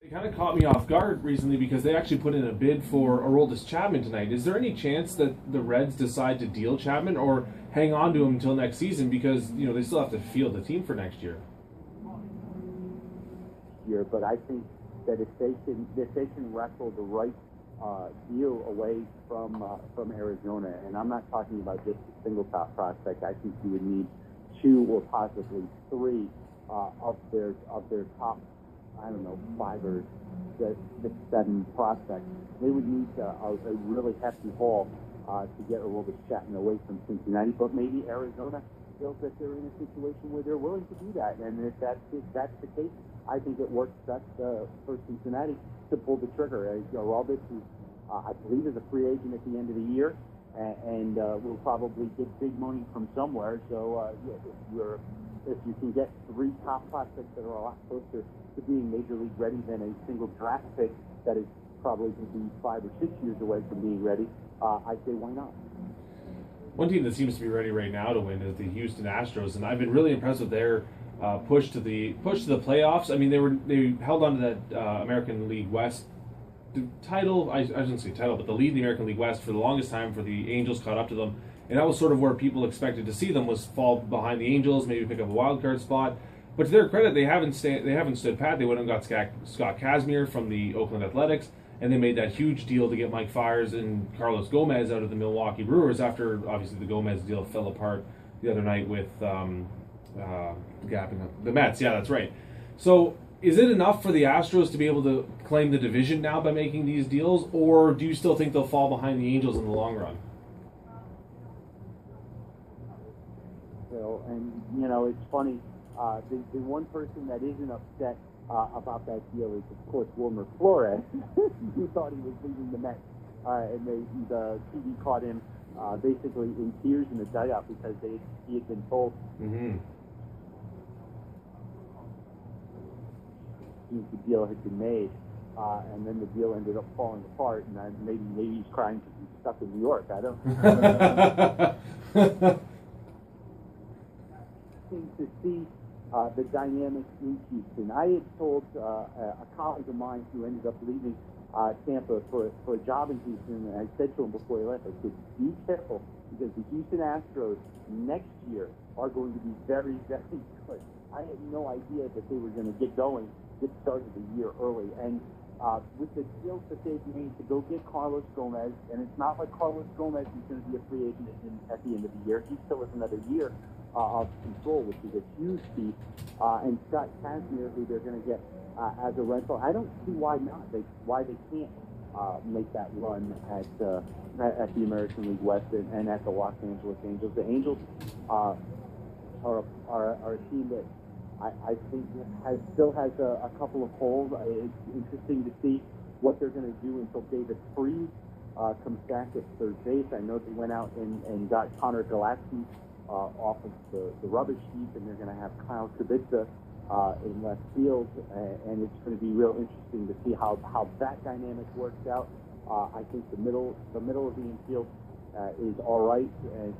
It kind of caught me off guard recently because they actually put in a bid for Aroldis Chapman tonight. Is there any chance that the Reds decide to deal Chapman or hang on to him until next season because they still have to field the team for next year? But I think that if they can wrestle the right deal away from Arizona, and I'm not talking about just a single top prospect. I think you would need 2 or possibly 3 of their top, I don't know, 5 or 6, 7 prospects. They would need a really hefty haul to get Aroldis Chapman away from Cincinnati. But maybe Arizona feels that they're in a situation where they're willing to do that. And if that's the case, I think it works best for Cincinnati to pull the trigger. Aroldis is, I believe, is a free agent at the end of the year, and will probably get big money from somewhere. So if you can get 3 top prospects that are a lot closer to being major league ready than a single draft pick that is probably going to be 5 or 6 years away from being ready, I say why not? One team that seems to be ready right now to win is the Houston Astros, and I've been really impressed with their push to the playoffs. I mean, they held on to that American League West title. I shouldn't say title, but the lead in the American League West for the longest time. For the Angels caught up to them, and that was sort of where people expected to see them, was fall behind the Angels, maybe pick up a wild card spot. But to their credit, they haven't stood pat. They went and got Scott Kazmir from the Oakland Athletics, and they made that huge deal to get Mike Fiers and Carlos Gomez out of the Milwaukee Brewers after, obviously, the Gomez deal fell apart the other night with the Mets. Yeah, that's right. So is it enough for the Astros to be able to claim the division now by making these deals, or do you still think they'll fall behind the Angels in the long run? And, it's funny. The one person that isn't upset about that deal is, of course, Wilmer Flores, who thought he was leaving the Mets. And the TV caught him basically in tears in the dugout because he had been told the deal had been made. And then the deal ended up falling apart, and maybe he's crying because he's stuck in New York. I don't to see the dynamics in Houston. I had told a colleague of mine who ended up leaving Tampa for a job in Houston, and I said to him before he left, I said, be careful, because the Houston Astros next year are going to be very, very good. I had no idea that they were going to get started the year early. And with the deals that they've made to go get Carlos Gomez, and it's not like Carlos Gomez is going to be a free agent at the end of the year. He still has another year of control, which is a huge feat. And Scott Kazmir, who they're going to get as a rental, I don't see why not. Why they can't make that run at the American League West and at the Los Angeles Angels. The Angels are a team that I think still has a couple of holes. It's interesting to see what they're going to do until David Freese comes back at third base. I know they went out and got Connor Gillespie off of the rubbish heap, and they're going to have Kyle Kubica in left field, and it's going to be real interesting to see how that dynamic works out. I think the middle of the infield is all right,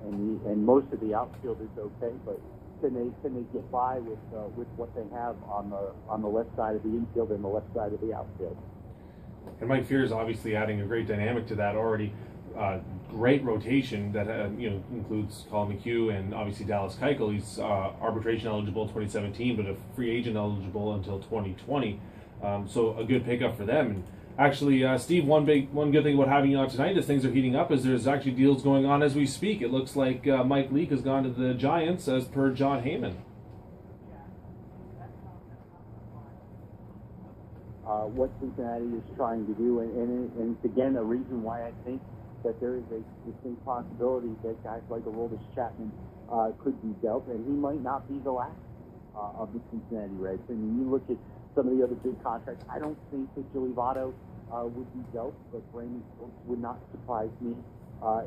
and most of the outfield is okay, but can they get by with what they have on the left side of the infield and the left side of the outfield? And Mike Fiers obviously adding a great dynamic to that already. Great rotation that includes Colin McHugh and obviously Dallas Keuchel. He's arbitration eligible 2017, but a free agent eligible until 2020. So a good pickup for them. And actually, Steve, one good thing about having you on tonight is things are heating up. As there's actually deals going on as we speak. It looks like Mike Leake has gone to the Giants, as per John Heyman. What Cincinnati is trying to do, and it's again a reason why I think that there is a distinct possibility that guys like Aroldis Chapman could be dealt, and he might not be the last of the Cincinnati Reds. I mean, you look at some of the other big contracts. I don't think that Joey Votto would be dealt, but Brandon Phillips would not surprise me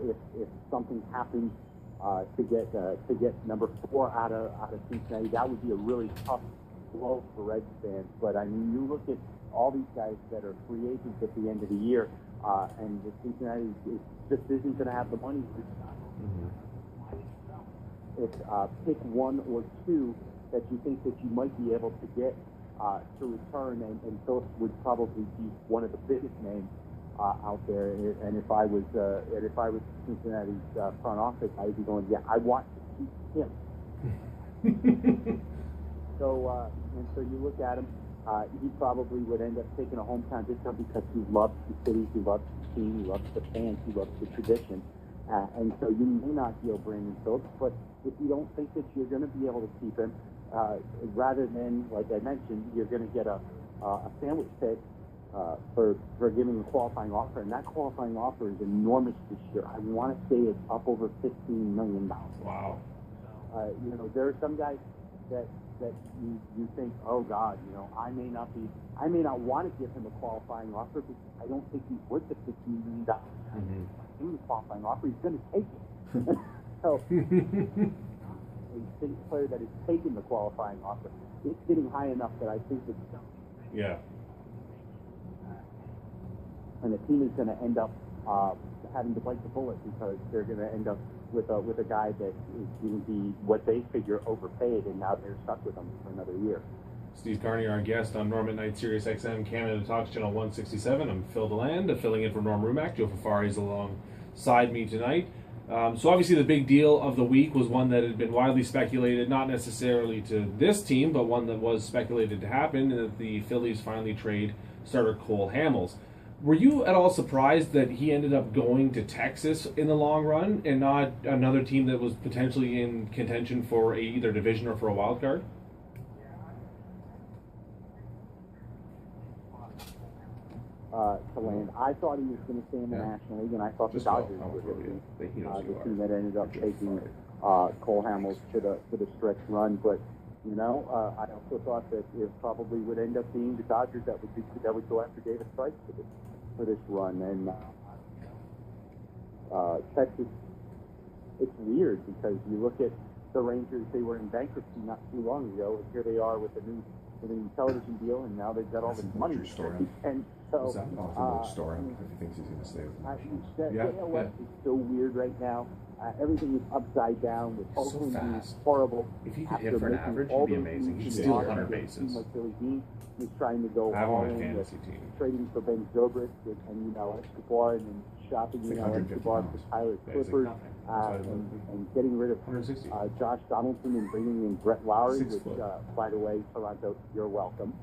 if something happens to get number 4 out of Cincinnati. That would be a really tough blow for Reds fans. But I mean, you look at all these guys that are free agents at the end of the year, and the Cincinnati just isn't going to have the money to pick 1 or 2 that you think that you might be able to get to return, and Phillips would probably be one of the biggest names out there. And if I was Cincinnati's front office, I'd be going, yeah, I want to keep him. So you look at him. He probably would end up taking a hometown discount because he loves the city, he loves the team, he loves the fans, he loves the tradition. And so you may not deal Brandon Phillips, but if you don't think that you're going to be able to keep him, rather than, like I mentioned, you're going to get a sandwich pick for giving a qualifying offer, and that qualifying offer is enormous this year. I want to say it's up over $15 million. Wow. There are some guys that you think, oh God, I may not want to give him a qualifying offer because I don't think he's worth the $15 million. Mm-hmm. Give him a qualifying offer, he's going to take it. So a City player that is taking the qualifying offer, it's getting high enough that I think it's yeah. And the team is going to end up having to bite the bullet because they're going to end up with a guy that is going to be what they figure overpaid, and now they're stuck with him for another year. Steve Carney, our guest on Norm at Night, Sirius XM, Canada Talks, Channel 167. I'm Phil DeLand, filling in for Norm Rumack. Joe Fafari is alongside me tonight. So obviously the big deal of the week was one that had been widely speculated, not necessarily to this team, but one that was speculated to happen, and that the Phillies finally trade starter Cole Hamels. Were you at all surprised that he ended up going to Texas in the long run and not another team that was potentially in contention for either division or for a wild card? To land. I thought he was going to stay in the National League, and I thought the Dodgers were going to be the team that ended up taking Cole Hamels to the stretch run. But I also thought that it probably would end up being the Dodgers that would go after David Price for this run. And Texas, it's weird because you look at the Rangers; they were in bankruptcy not too long ago, and here they are with a new television deal, and now they've got all this money. And so, is that not a little story? If he thinks he's going to stay with the Nationals. The AL West is so weird right now. Everything is upside down with Oakland being horrible. If he could hit for an average, he'd be amazing. He'd steal 100 bases. Like Billy Dean is trying to go all in with trading for Ben Zobrist and Escobar, and then shopping Escobar for Tyler Clippard, and getting rid of Josh Donaldson and bringing in Brett Lowry, which, by the way, Toronto, you're welcome.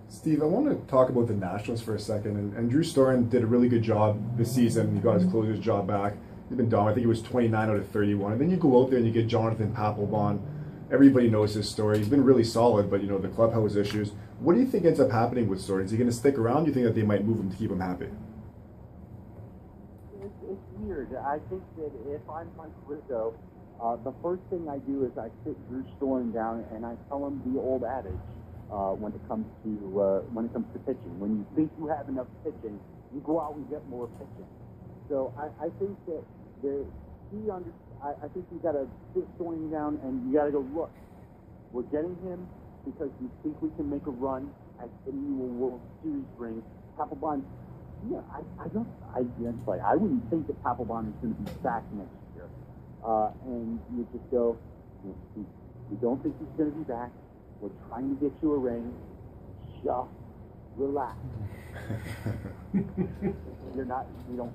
Steve, I want to talk about the Nationals for a second. And Drew Storen did a really good job this season. He got his closer's job back. He's been dominant. I think he was 29 out of 31. And then you go out there and you get Jonathan Papelbon. Everybody knows his story. He's been really solid, but the clubhouse issues. What do you think ends up happening with Storen? Is he going to stick around? Do you think that they might move him to keep him happy? It's weird. I think that if I'm Mike Rizzo, the first thing I do is I sit Drew Storen down and I tell him the old adage. When it comes to pitching, when you think you have enough pitching, you go out and get more pitching. So I think that I think you got to sit Storen down and you got to go, look, we're getting him because we think we can make a run at any World Series ring. Papelbon, I wouldn't think that Papelbon is going to be back next year. And you just go, we don't think he's going to be back. We're trying to get you a ring. Just relax. You don't.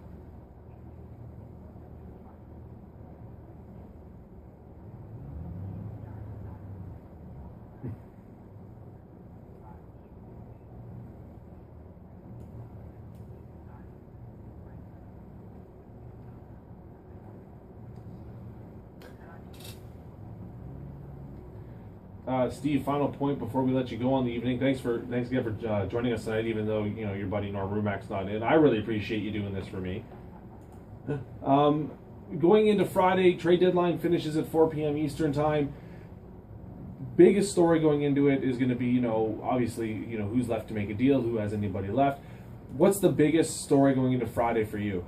Steve, final point before we let you go on the evening. Thanks again for joining us tonight, even though your buddy Norm Rumac's not in. I really appreciate you doing this for me. Going into Friday, trade deadline finishes at 4 p.m. Eastern time. Biggest story going into it is going to be, obviously, who's left to make a deal, who has anybody left. What's the biggest story going into Friday for you?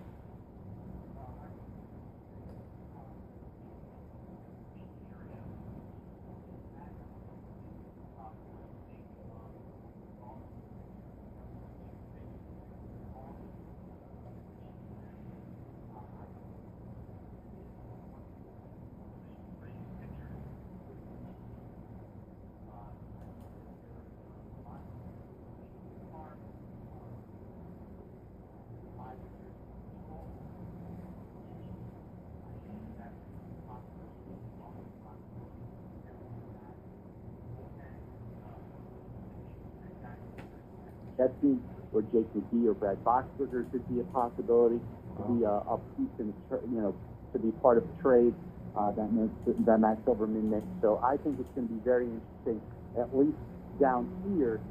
Chapman or Jake McGee or Brad Boxberger could be a possibility to be a piece in, to be part of the trade that Matt Silverman makes. So I think it's going to be very interesting, at least down here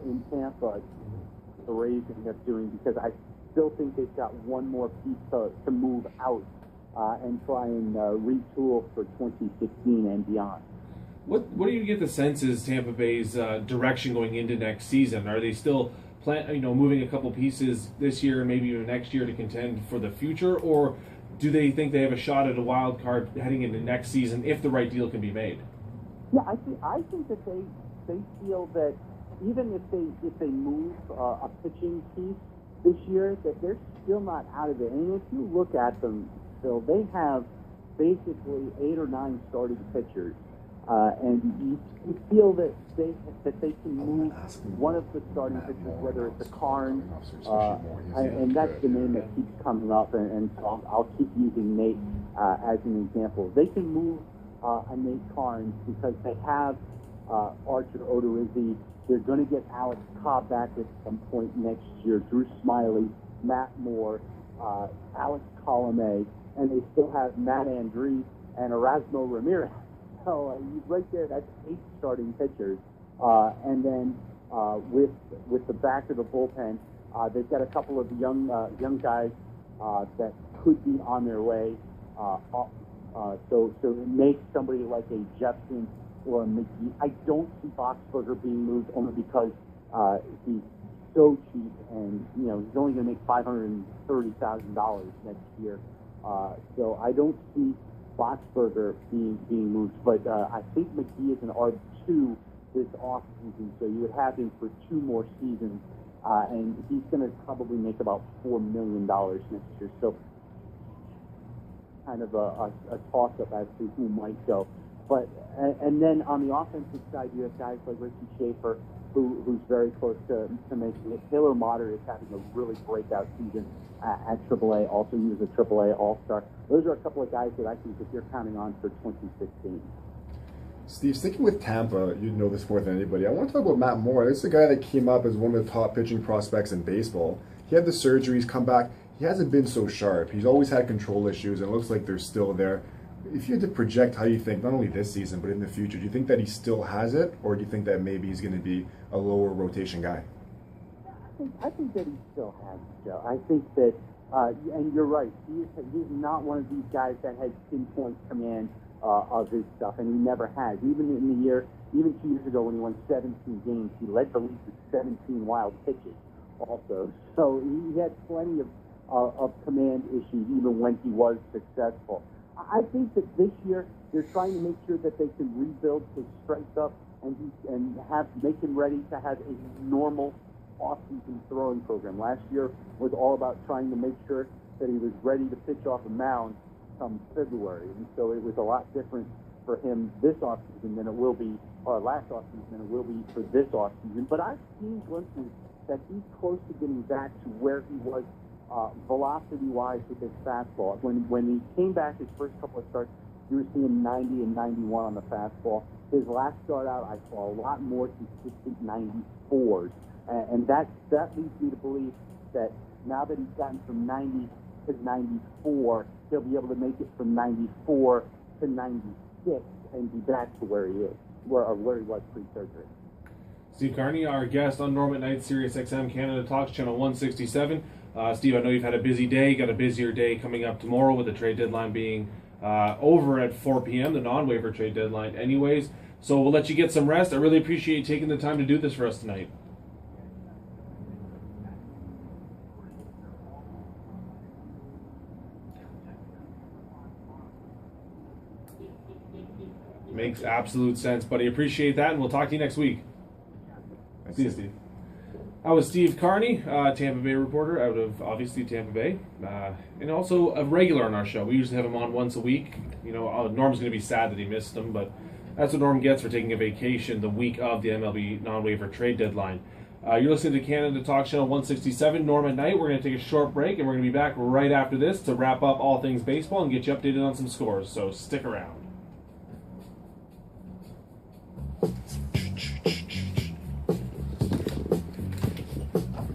in Tampa, the Rays end up doing, because I still think they've got one more piece to move out and try and retool for 2016 and beyond. What do you get the sense is Tampa Bay's direction going into next season? Are they still moving a couple pieces this year and maybe even next year to contend for the future, or do they think they have a shot at a wild card heading into next season if the right deal can be made? Yeah, I think that they feel that even if they move a pitching piece this year, that they're still not out of it. And if you look at them, Phil, they have basically 8 or 9 starting pitchers. And you feel that they can move one of the starting pitchers, whether it's a Carney, and that's the name that keeps coming up, and so I'll keep using Nate as an example. They can move a Nate Carney because they have Archer Odorizzi. They're going to get Alex Cobb back at some point next year, Drew Smiley, Matt Moore, Alex Colomé, and they still have Matt Andrees and Erasmo Ramirez. So right there, that's 8 starting pitchers. And then with the back of the bullpen, they've got a couple of young guys that could be on their way. So it makes somebody like a Jepson or a McGee. I don't see Boxberger being moved only because he's so cheap, and he's only going to make $530,000 next year. So I don't see Boxberger being moved, but I think McGee is an RB2 this offseason, so you would have him for 2 more seasons, and he's going to probably make about $4 million next year. So kind of a toss-up as to who might go. But and then on the offensive side, you have guys like Ricky Schaefer, who's very close to making it. Taylor Motter is having a really breakout season at AAA. Also, he was a AAA All-Star. Those are a couple of guys that I think that you're counting on for 2016. Steve, sticking with Tampa, you know this more than anybody. I want to talk about Matt Moore. This is a guy that came up as one of the top pitching prospects in baseball. He had the surgery, he's come back. He hasn't been so sharp. He's always had control issues, and it looks like they're still there. If you had to project how you think, not only this season, but in the future, do you think that he still has it, or do you think that maybe he's going to be a lower rotation guy? I think that he still has it, Joe. I think that, and you're right, he's not one of these guys that has pinpoint command of his stuff, and he never has. Even 2 years ago when he won 17 games, he led the league with 17 wild pitches also. So he had plenty of command issues even when he was successful. I think that this year they're trying to make sure that they can rebuild his strength up and make him ready to have a normal off-season throwing program. Last year was all about trying to make sure that he was ready to pitch off a mound come February, and so it was a lot different for him this off-season than it will be, or last off-season than it will be for this off-season. But I've seen glimpses that he's close to getting back to where he was velocity-wise with his fastball. When he came back his first couple of starts, you were seeing 90 and 91 on the fastball. His last start out, I saw a lot more consistent 94s. And that leads me to believe that now that he's gotten from 90 to 94, he'll be able to make it from 94 to 96 and be back to where he is. where he was pre-surgery. Steve Carney, our guest on Norm at Night, Sirius XM Canada Talks, channel 167. Steve, I know you've had a busy day. You got a busier day coming up tomorrow with the trade deadline being over at 4 p.m., the non-waiver trade deadline anyways. So we'll let you get some rest. I really appreciate you taking the time to do this for us tonight. Makes absolute sense, buddy. Appreciate that, and we'll talk to you next week. See you, Steve. That was Steve Carney, Tampa Bay reporter out of, obviously, Tampa Bay, and also a regular on our show. We usually have him on once a week. You know, Norm's going to be sad that he missed him, but that's what Norm gets for taking a vacation the week of the MLB non-waiver trade deadline. You're listening to Canada Talk Channel 167, Norm at Night. We're going to take a short break, and we're going to be back right after this to wrap up all things baseball and get you updated on some scores, so stick around.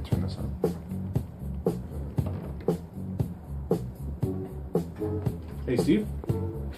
Turn this on. Hey, Steve.